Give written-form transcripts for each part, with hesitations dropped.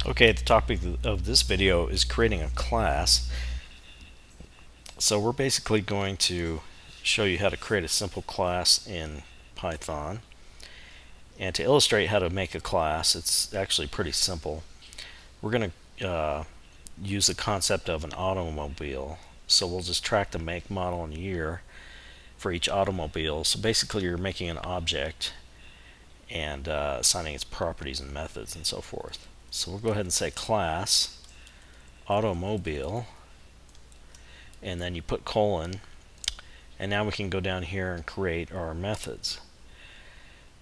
Okay, the topic of this video is creating a class. So we're basically going to show you how to create a simple class in Python. And to illustrate how to make a class, it's actually pretty simple. We're going to use the concept of an automobile. So we'll just track the make, model, and year for each automobile. So basically you're making an object and assigning its properties and methods and so forth. So we'll go ahead and say class automobile, and then you put colon, and now we can go down here and create our methods.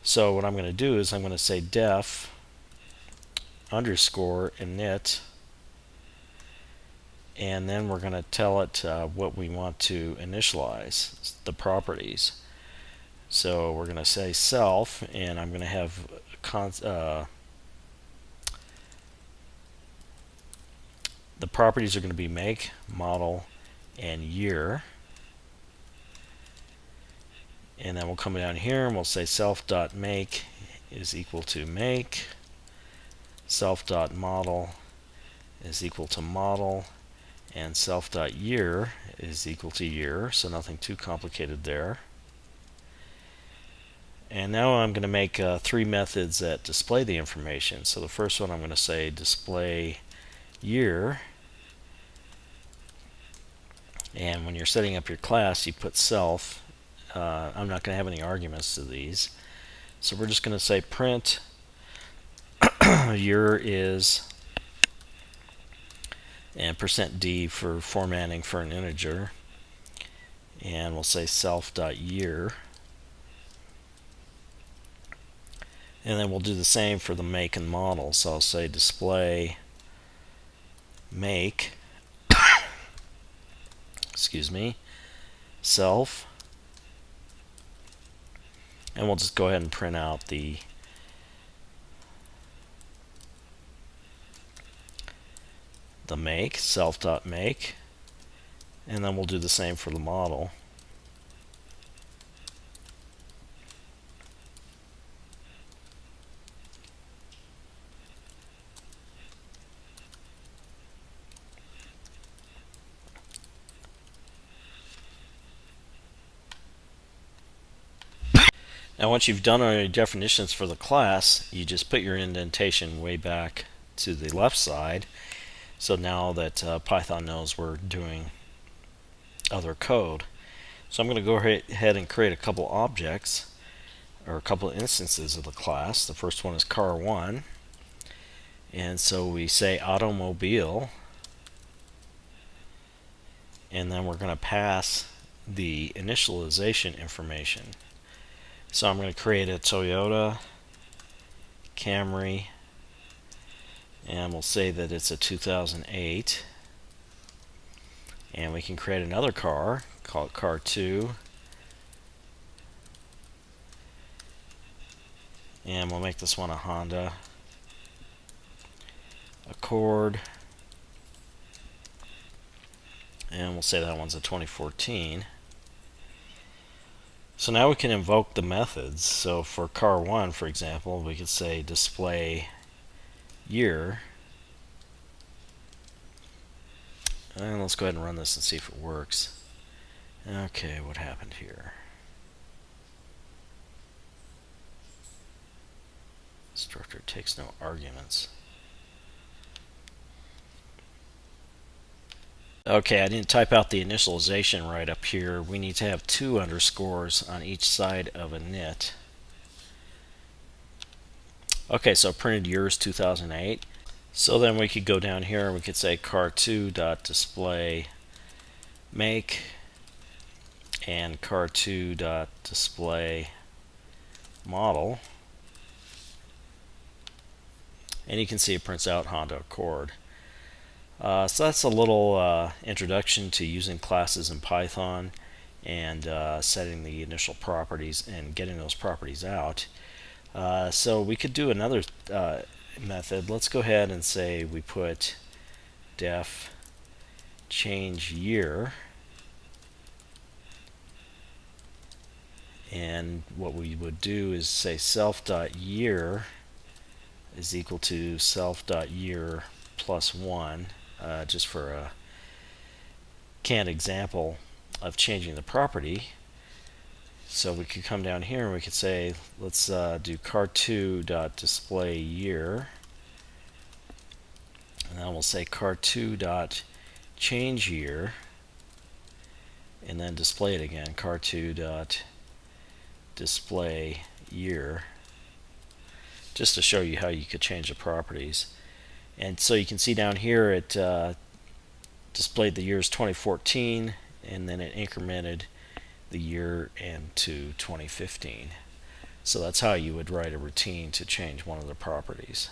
So what I'm going to do is I'm going to say def underscore init, and then we're going to tell it what we want to initialize, the properties. So we're going to say self, and I'm going to have the properties are going to be make, model, and year. And then we'll come down here and we'll say self.make is equal to make, self.model is equal to model, and self.year is equal to year, so nothing too complicated there. And now I'm going to make three methods that display the information. So the first one I'm going to say display year, and when you're setting up your class you put self. I'm not going to have any arguments to these, so we're just going to say print year is, and %d for formatting for an integer, and we'll say self.year, and then we'll do the same for the make and model. So I'll say display make excuse me, self, and we'll just go ahead and print out the make, self.make, and then we'll do the same for the model. Now once you've done all your definitions for the class, you just put your indentation way back to the left side, so now that Python knows we're doing other code. So I'm going to go ahead and create a couple objects, or a couple of instances of the class. The first one is car1, and so we say automobile, and then we're going to pass the initialization information. So I'm going to create a Toyota Camry, and we'll say that it's a 2008, and we can create another car, call it car2, and we'll make this one a Honda Accord, and we'll say that one's a 2014. So now we can invoke the methods. So for car1, for example, we could say display year, and let's go ahead and run this and see if it works. Okay, what happened here? Structure takes no arguments. Okay, I didn't type out the initialization right up here. We need to have 2 underscores on each side of init. Okay, so printed year is 2008. So then we could go down here and we could say car2.display make and car2.display model, and you can see it prints out Honda Accord. So that's a little introduction to using classes in Python and setting the initial properties and getting those properties out. So we could do another method. Let's go ahead and say we put def change year, and what we would do is say self.year is equal to self.year plus 1, just for a canned example of changing the property. So we could come down here and we could say, let's do car2.displayYear, and then we'll say car2.changeYear, and then display it again, car2.displayYear, just to show you how you could change the properties. And so you can see down here it displayed the years 2014, and then it incremented the year into 2015. So that's how you would write a routine to change one of the properties.